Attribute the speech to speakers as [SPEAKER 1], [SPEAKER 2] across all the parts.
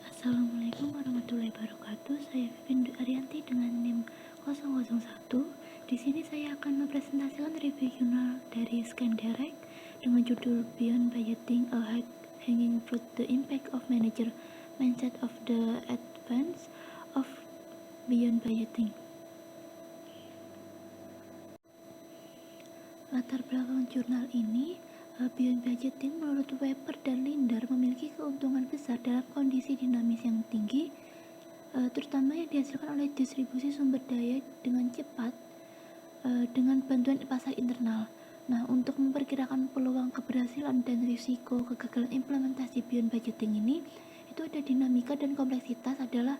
[SPEAKER 1] Assalamualaikum warahmatullahi wabarakatuh. Saya Vivin Arianti dengan NIM 001. Di sini saya akan mempresentasikan review jurnal dari Scandirect dengan judul Beyond Budgeting: A High-Hanging Fruit, The Impact of Manager Mindset of the Advance of Beyond Budgeting. Latar belakang jurnal ini, Beyond Budgeting menurut Weber dan Lindner memiliki keuntungan besar dalam kondisi dinamis yang tinggi, terutama yang dihasilkan oleh distribusi sumber daya dengan cepat dengan bantuan pasar internal. Nah, untuk memperkirakan peluang keberhasilan dan risiko kegagalan implementasi Beyond Budgeting ini, itu ada dinamika dan kompleksitas adalah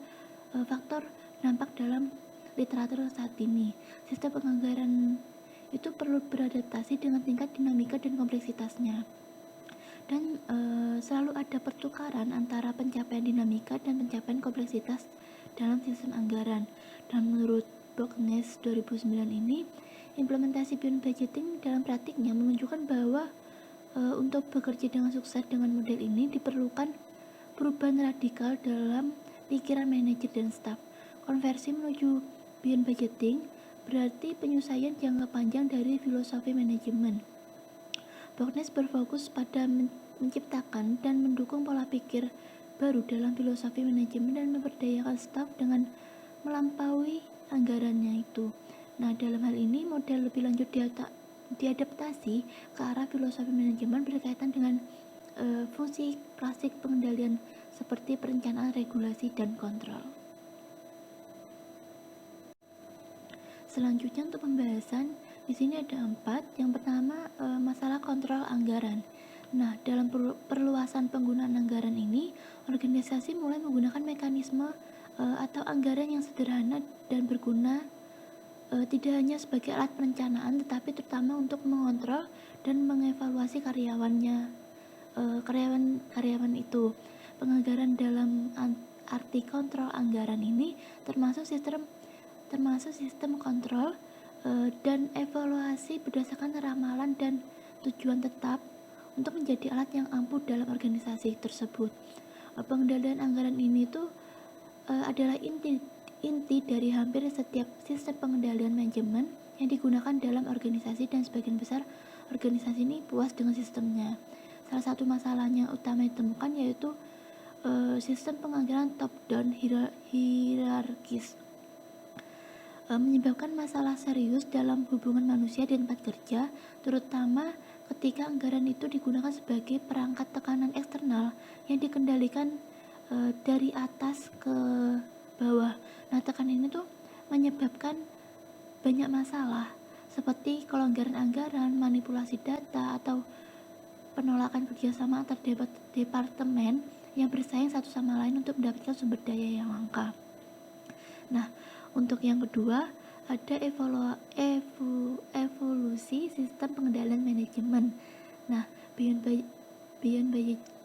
[SPEAKER 1] faktor dampak dalam literatur saat ini. Sistem penganggaran itu perlu beradaptasi dengan tingkat dinamika dan kompleksitasnya, dan selalu ada pertukaran antara pencapaian dinamika dan pencapaian kompleksitas dalam sistem anggaran. Dan menurut Bocknes 2009 ini, implementasi Beyond Budgeting dalam praktiknya menunjukkan bahwa untuk bekerja dengan sukses dengan model ini diperlukan perubahan radikal dalam pikiran manajer dan staf. Konversi menuju Beyond Budgeting berarti penyelesaian jangka panjang dari filosofi manajemen. Bocknes berfokus pada menciptakan dan mendukung pola pikir baru dalam filosofi manajemen dan memberdayakan staf dengan melampaui anggarannya itu. Nah, dalam hal ini model lebih lanjut diadaptasi ke arah filosofi manajemen berkaitan dengan fungsi klasik pengendalian seperti perencanaan, regulasi, dan kontrol. Selanjutnya untuk pembahasan di sini ada 4. Yang pertama, masalah kontrol anggaran. Nah, dalam perluasan penggunaan anggaran ini, organisasi mulai menggunakan mekanisme atau anggaran yang sederhana dan berguna tidak hanya sebagai alat perencanaan, tetapi terutama untuk mengontrol dan mengevaluasi karyawan itu. Penganggaran dalam arti kontrol anggaran ini termasuk sistem kontrol dan evaluasi berdasarkan ramalan dan tujuan tetap untuk menjadi alat yang ampuh dalam organisasi tersebut. Pengendalian anggaran ini tuh adalah inti dari hampir setiap sistem pengendalian manajemen yang digunakan dalam organisasi, dan sebagian besar organisasi ini puas dengan sistemnya. Salah satu masalahnya utama yang ditemukan yaitu sistem penganggaran top-down hierarkis menyebabkan masalah serius dalam hubungan manusia di tempat kerja, terutama ketika anggaran itu digunakan sebagai perangkat tekanan eksternal yang dikendalikan dari atas ke bawah. Nah, tekanan ini tuh menyebabkan banyak masalah seperti kelonggaran anggaran, manipulasi data, atau penolakan kerjasama antar departemen yang bersaing satu sama lain untuk mendapatkan sumber daya yang langka. Nah, untuk yang kedua ada evolusi sistem pengendalian manajemen. Nah, Beyond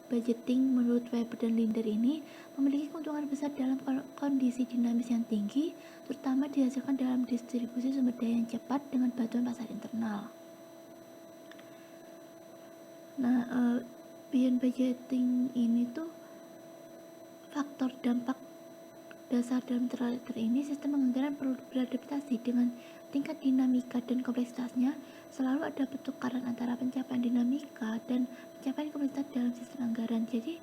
[SPEAKER 1] Budgeting menurut Weber dan Lindner ini memiliki keuntungan besar dalam kondisi dinamis yang tinggi, terutama dihasilkan dalam distribusi sumber daya yang cepat dengan bantuan pasar internal. Nah, Beyond Budgeting ini tuh faktor dampak dasar dalam literatur ini, sistem penganggaran perlu beradaptasi dengan tingkat dinamika dan kompleksitasnya. Selalu ada pertukaran antara pencapaian dinamika dan pencapaian kompleksitas dalam sistem anggaran. Jadi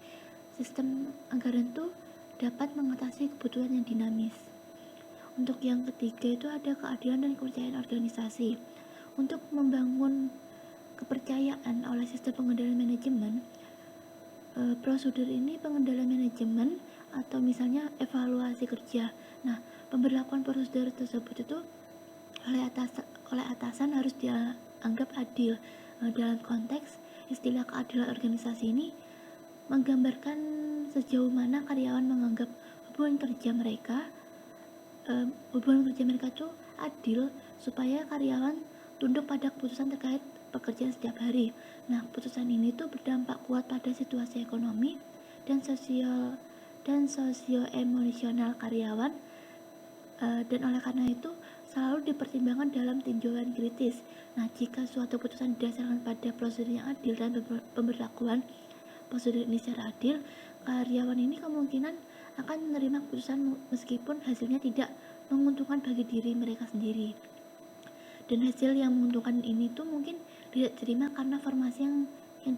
[SPEAKER 1] sistem anggaran itu dapat mengatasi kebutuhan yang dinamis. Untuk yang ketiga itu ada keadilan dan kepercayaan organisasi. Untuk membangun kepercayaan oleh sistem pengendalian manajemen, prosedur ini pengendalian manajemen atau misalnya evaluasi kerja. Nah, pemberlakuan prosedur tersebut itu oleh atasan harus dianggap adil. Dalam konteks istilah keadilan organisasi ini menggambarkan sejauh mana karyawan menganggap hubungan kerja mereka itu adil, supaya karyawan tunduk pada keputusan terkait pekerjaan setiap hari. Nah, keputusan ini tuh berdampak kuat pada situasi ekonomi dan sosioemosional karyawan, dan oleh karena itu selalu dipertimbangkan dalam tinjauan kritis. Nah, jika suatu keputusan didasarkan pada prosedur yang adil dan pemberlakuan prosedur ini secara adil, karyawan ini kemungkinan akan menerima keputusan meskipun hasilnya tidak menguntungkan bagi diri mereka sendiri. Dan hasil yang menguntungkan ini tuh mungkin tidak terima karena formasi yang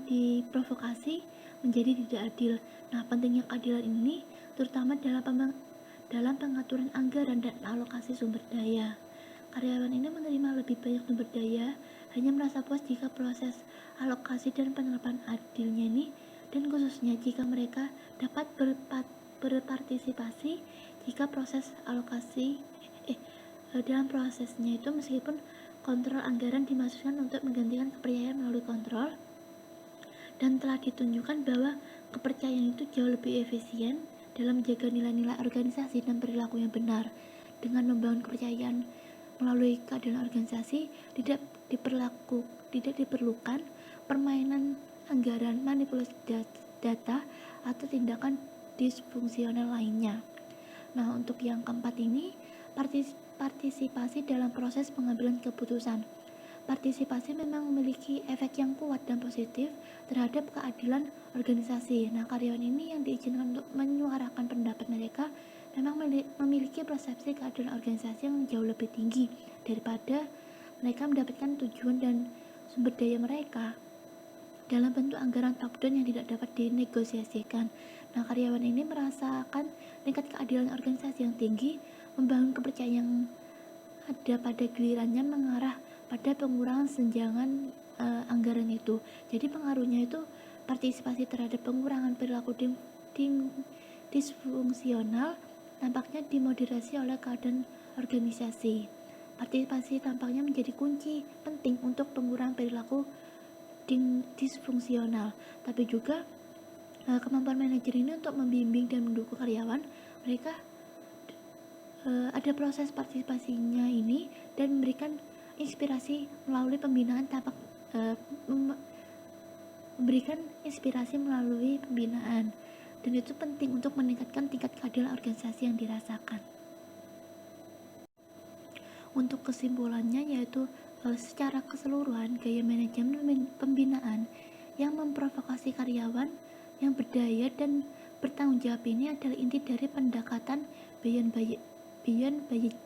[SPEAKER 1] diprovokasi menjadi tidak adil. Nah, pentingnya keadilan ini terutama dalam pengaturan anggaran dan alokasi sumber daya. Karyawan ini menerima lebih banyak sumber daya, hanya merasa puas jika proses alokasi dan penerapan adilnya ini, dan khususnya jika mereka dapat berpartisipasi jika proses alokasi dalam prosesnya itu, meskipun kontrol anggaran dimaksudkan untuk menggantikan kepercayaan melalui kontrol, dan telah ditunjukkan bahwa kepercayaan itu jauh lebih efisien dalam menjaga nilai-nilai organisasi dan perilaku yang benar. Dengan membangun kepercayaan melalui keadilan organisasi, tidak diperlukan permainan anggaran, manipulasi data, atau tindakan disfungsional lainnya. Nah, untuk yang keempat ini, partisipasi dalam proses pengambilan keputusan. Partisipasi memang memiliki efek yang kuat dan positif terhadap keadilan organisasi. Nah, karyawan ini yang diizinkan untuk menyuarakan pendapat mereka memang memiliki persepsi keadilan organisasi yang jauh lebih tinggi daripada mereka mendapatkan tujuan dan sumber daya mereka dalam bentuk anggaran top-down yang tidak dapat dinegosiasikan. Nah, karyawan ini merasakan tingkat keadilan organisasi yang tinggi, membangun kepercayaan yang ada pada gilirannya mengarah pada pengurangan senjangan anggaran itu. Jadi pengaruhnya itu partisipasi terhadap pengurangan perilaku disfungsional tampaknya dimoderasi oleh keadaan organisasi. Partisipasi tampaknya menjadi kunci penting untuk pengurangan perilaku disfungsional, tapi juga kemampuan manajer ini untuk membimbing dan mendukung karyawan mereka ada proses partisipasinya ini dan memberikan inspirasi melalui pembinaan dan itu penting untuk meningkatkan tingkat keadilan organisasi yang dirasakan. Untuk kesimpulannya yaitu secara keseluruhan gaya manajemen pembinaan yang memprovokasi karyawan yang berdaya dan bertanggung jawab ini adalah inti dari pendekatan beyond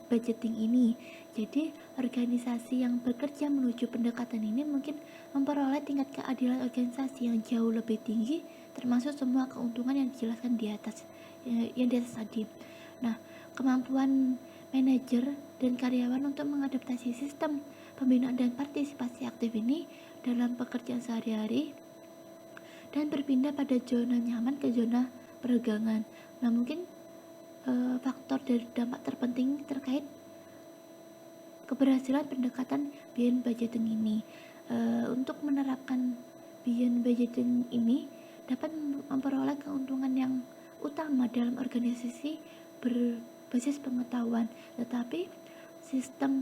[SPEAKER 1] budgeting ini. Jadi organisasi yang bekerja menuju pendekatan ini mungkin memperoleh tingkat keadilan organisasi yang jauh lebih tinggi, termasuk semua keuntungan yang dijelaskan di atas tadi. Nah, kemampuan manajer dan karyawan untuk mengadaptasi sistem pembinaan dan partisipasi aktif ini dalam pekerjaan sehari-hari dan berpindah pada zona nyaman ke zona peregangan. Nah, mungkin faktor dari dampak terpenting terkait keberhasilan pendekatan beyond budgeting ini. Untuk menerapkan beyond budgeting ini dapat memperoleh keuntungan yang utama dalam organisasi berbasis pengetahuan, tetapi sistem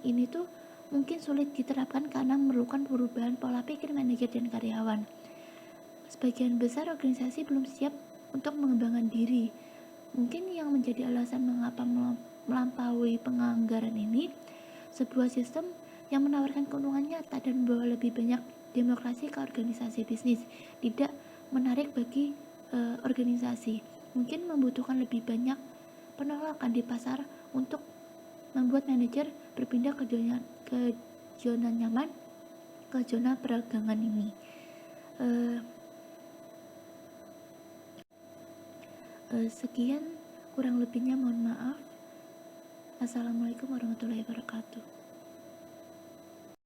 [SPEAKER 1] ini tuh mungkin sulit diterapkan karena memerlukan perubahan pola pikir manajer dan karyawan. Sebagian besar organisasi belum siap untuk mengembangkan diri. Mungkin yang menjadi alasan mengapa melampaui penganggaran ini, sebuah sistem yang menawarkan keuntungan nyata dan membawa lebih banyak demokrasi ke organisasi bisnis tidak menarik bagi organisasi. Mungkin membutuhkan lebih banyak penolakan di pasar untuk membuat manajer berpindah ke zona nyaman, ke zona peragangan ini. Sekian, kurang lebihnya mohon maaf. Assalamualaikum warahmatullahi wabarakatuh.